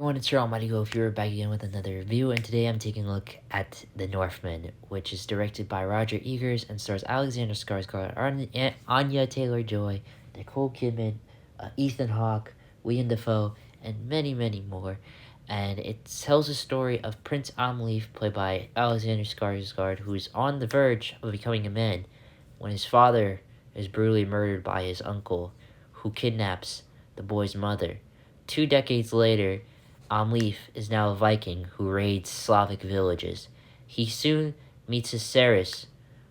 Everyone, it's your almighty Go here back again with another review, and today I'm taking a look at The Northman, which is directed by Roger Egers and stars Alexander Skarsgård, Anya Taylor-Joy, Nicole Kidman, Ethan Hawke, William Dafoe, and many, many more. And it tells the story of Prince Amleaf, played by Alexander Skarsgård, who's on the verge of becoming a man when his father is brutally murdered by his uncle, who kidnaps the boy's mother. 2 decades later, Amleaf is now a Viking who raids Slavic villages. He soon meets Ceres,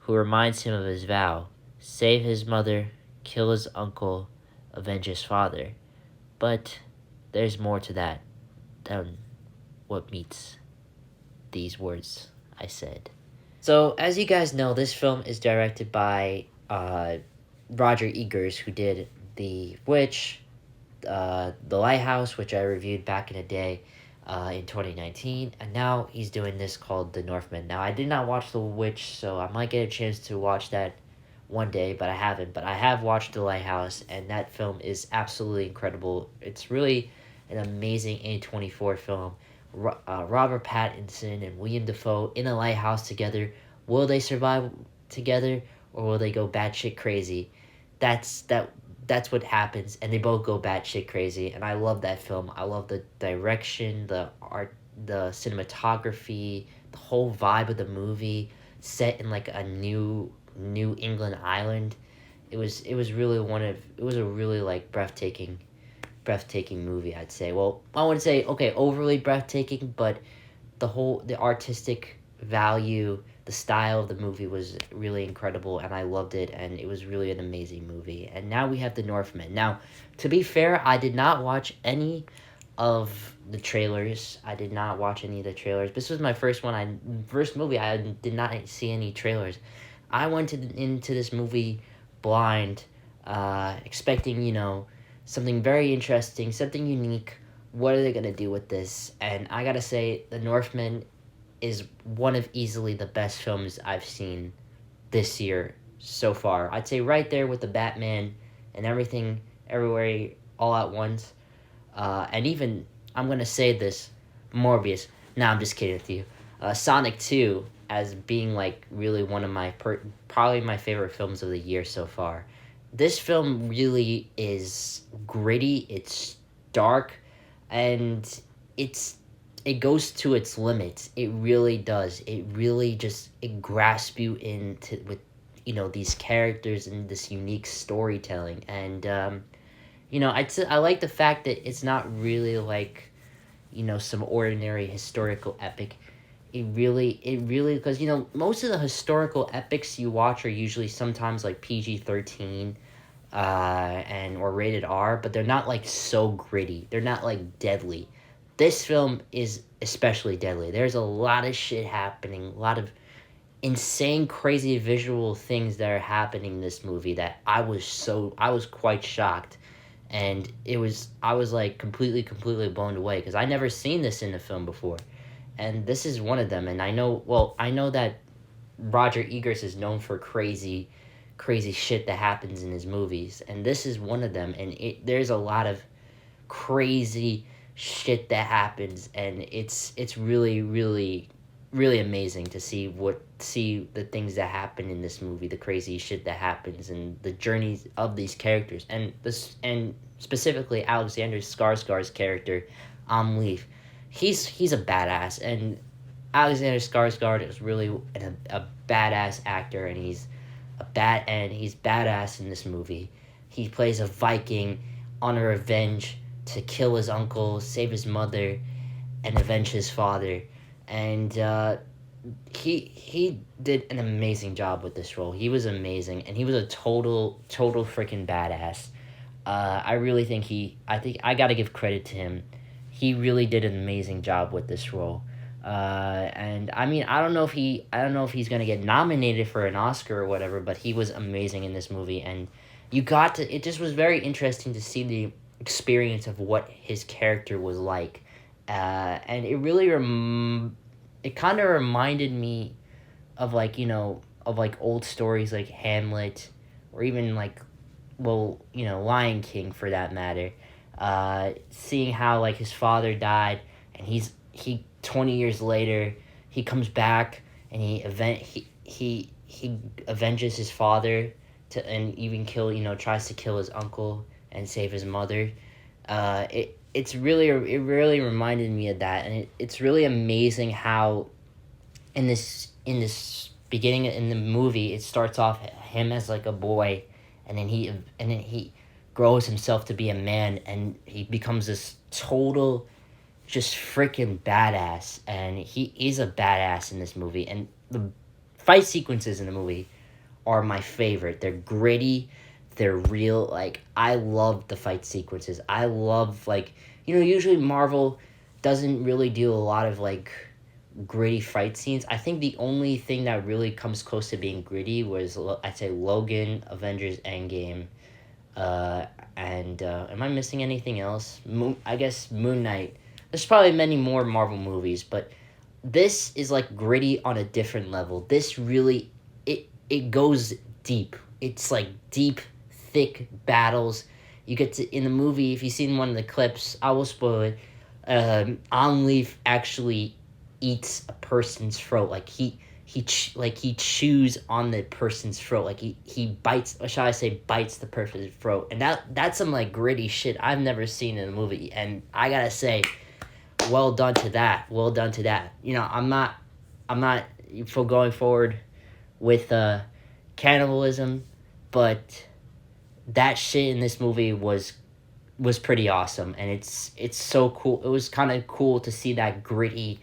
who reminds him of his vow: save his mother, kill his uncle, avenge his father. But there's more to that than what meets these words I said. So, as you guys know, this film is directed by Roger Egers, who did The Witch, The Lighthouse, which I reviewed back in the day in 2019, and now he's doing this called The Northman. Now, I did not watch The Witch, so I might get a chance to watch that one day, but I haven't. But I have watched The Lighthouse, and that film is absolutely incredible. It's really an amazing A24 film. Robert Pattinson and William Dafoe in a lighthouse together. Will they survive together, or will they go batshit crazy? That's what happens, and they both go batshit crazy. And I love that film. I love the direction, the art, the cinematography, the whole vibe of the movie, set in like a New England island. It was really it was a really like breathtaking movie, I'd say. Well, I wouldn't say okay overly breathtaking, but the artistic value, the style of the movie was really incredible, and I loved it, and it was really an amazing movie. And now we have The Northman. Now, to be fair, I did not watch any of the trailers. I did not watch any of the trailers. This was my first movie. I did not see any trailers. I went into this movie blind, expecting, something very interesting, something unique. What are they gonna do with this? And I gotta say, The Northman is one of easily the best films I've seen this year so far. I'd say right there with the Batman and Everything, Everywhere, All at Once. And even, I'm gonna say this, Morbius. Nah, I'm just kidding with you. Sonic 2 as being like really one of probably my favorite films of the year so far. This film really is gritty, it's dark, and it goes to its limits. It really does. It really just it grasps you into with these characters and this unique storytelling. And I like the fact that it's not really like some ordinary historical epic. It really because most of the historical epics you watch are usually sometimes like PG-13 and or rated R, but they're not like so gritty. They're not like deadly. This film is especially deadly. There's a lot of shit happening, a lot of insane, crazy visual things that are happening in this movie that I was quite shocked, and I was like completely blown away because I never seen this in a film before, and this is one of them. And I know that Roger Egers is known for crazy shit that happens in his movies, and this is one of them. And there's a lot of crazy shit that happens, and it's really amazing to see the things that happen in this movie, the crazy shit that happens, and the journeys of these characters, and specifically Alexander Skarsgård's character, Amleaf. He's a badass, and Alexander Skarsgård is really a badass actor, and he's badass in this movie. He plays a Viking on a revenge to kill his uncle, save his mother, and avenge his father. And he did an amazing job with this role. He was amazing, and he was a total freaking badass. I think I gotta give credit to him. He really did an amazing job with this role. And I mean, I don't know if he's gonna get nominated for an Oscar or whatever, but he was amazing in this movie, and it just was very interesting to see the experience of what his character was like, and it kind of reminded me of like old stories like Hamlet, or even like Lion King for that matter. Seeing how like his father died, and he 20 years later he comes back and he avenges his father to and even tries to kill his uncle and save his mother. It really reminded me of that, and it's really amazing how in this beginning in the movie it starts off him as like a boy, and then he grows himself to be a man, and he becomes this total just freaking badass, and he is a badass in this movie, and the fight sequences in the movie are my favorite. They're gritty, they're real. Like, I love the fight sequences. I love, like, usually Marvel doesn't really do a lot of like gritty fight scenes. I think the only thing that really comes close to being gritty was, I'd say, Logan, Avengers Endgame, uh, and am I missing anything else? I guess Moon Knight. There's probably many more Marvel movies, but this is like gritty on a different level. This really, it goes deep. It's like deep, thick battles. You get to in the movie. If you've seen one of the clips, I will spoil it. On Leaf actually eats a person's throat. Like he chews on the person's throat. Like he bites, or shall I say, bites the person's throat. And that's some like gritty shit I've never seen in a movie. And I gotta say, well done to that. Well done to that. I'm not for going forward with cannibalism, but that shit in this movie was pretty awesome, and it's so cool. It was kind of cool to see that gritty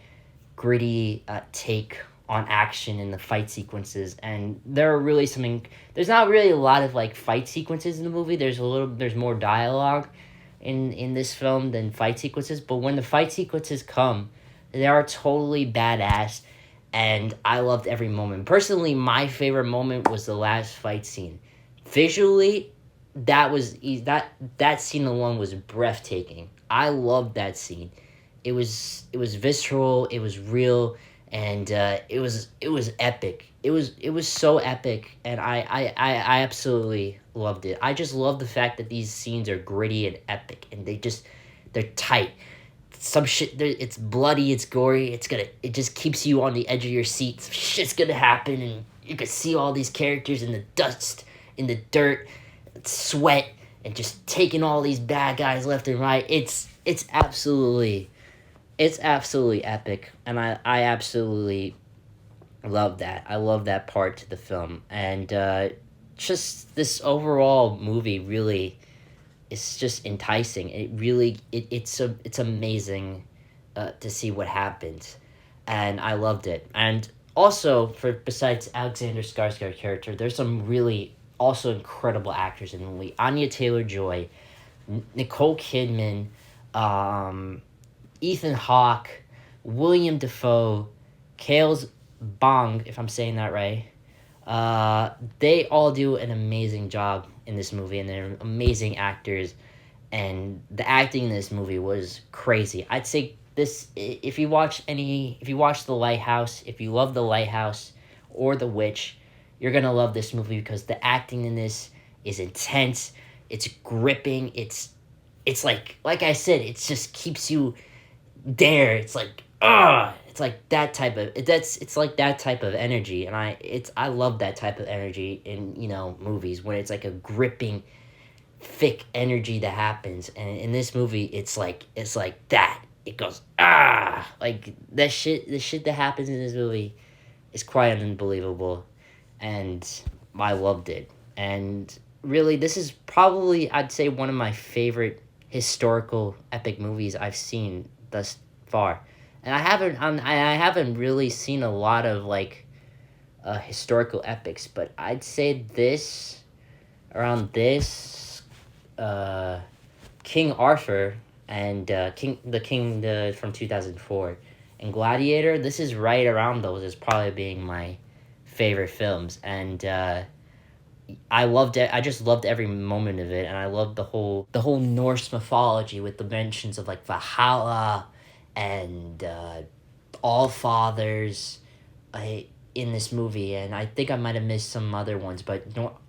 take on action in the fight sequences, and there are really there's not really a lot of like fight sequences in the movie. There's more dialogue in this film than fight sequences, but when the fight sequences come, they are totally badass, and I loved every moment. Personally, my favorite moment was the last fight scene. Visually, that scene alone was breathtaking. I loved that scene. It was visceral, it was real, and it was epic. It was so epic, and I absolutely loved it. I just love the fact that these scenes are gritty and epic, and they're tight. Some shit, it's bloody, it's gory, it just keeps you on the edge of your seat. Some shit's gonna happen, and you can see all these characters in the dust, in the dirt, sweat, and just taking all these bad guys left and right. It's absolutely epic, and I absolutely love that. I love that part to the film, and just this overall movie really is just enticing. It's amazing to see what happens, and I loved it. And also, for besides Alexander Skarsgård's character, there's some really also incredible actors in the movie. Anya Taylor-Joy, Nicole Kidman, um, Ethan Hawke, William Dafoe, Kales Bong, if I'm saying that right. They all do an amazing job in this movie, and they're amazing actors. And the acting in this movie was crazy. I'd say this if you watch The Lighthouse, if you love The Lighthouse or The Witch, you're gonna love this movie because the acting in this is intense. It's gripping. It's like I said, it just keeps you there. It's like it's like that type of it's like that type of energy, and I love that type of energy in movies when it's like a gripping, thick energy that happens. And in this movie, it's like that. It goes like that shit. The shit that happens in this movie is quite unbelievable, and I loved it. And really, this is probably, I'd say, one of my favorite historical epic movies I've seen thus far. And I haven't really seen a lot of like historical epics, but I'd say this uh, King Arthur and King from 2004 and Gladiator. This is right around those as probably being my favorite films, and I loved it. I just loved every moment of it, and I loved the whole Norse mythology with the mentions of like Valhalla and All Fathers in this movie. And I think I might have missed some other ones, but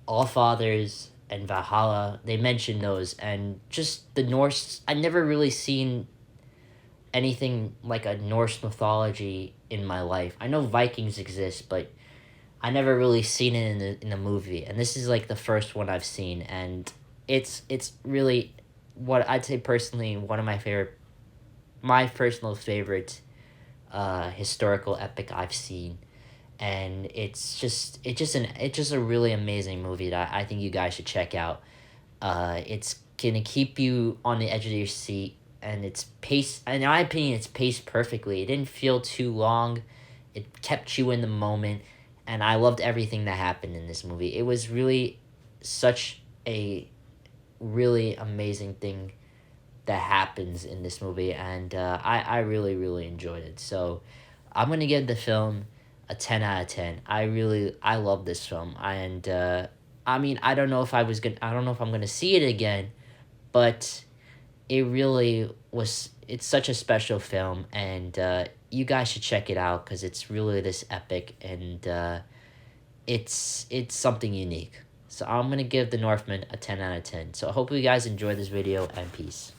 All Fathers and Valhalla. They mentioned those, and just the Norse. I never really seen anything like a Norse mythology in my life. I know Vikings exist, but I never really seen it in the movie, and this is like the first one I've seen, and it's really what I'd say personally one of my personal favorite historical epic I've seen, and it's just a really amazing movie that I think you guys should check out. It's gonna keep you on the edge of your seat, and it's paced. In my opinion, it's paced perfectly. It didn't feel too long. It kept you in the moment, and I loved everything that happened in this movie. It was really such a really amazing thing that happens in this movie, and I really really enjoyed it. So I'm gonna give the film a 10 out of 10. I love this film, and I mean I don't know if I'm gonna see it again, but it really was. It's such a special film, and you guys should check it out because it's really this epic, and it's something unique. So I'm gonna give The Northman a 10 out of 10. So I hope you guys enjoyed this video, and peace.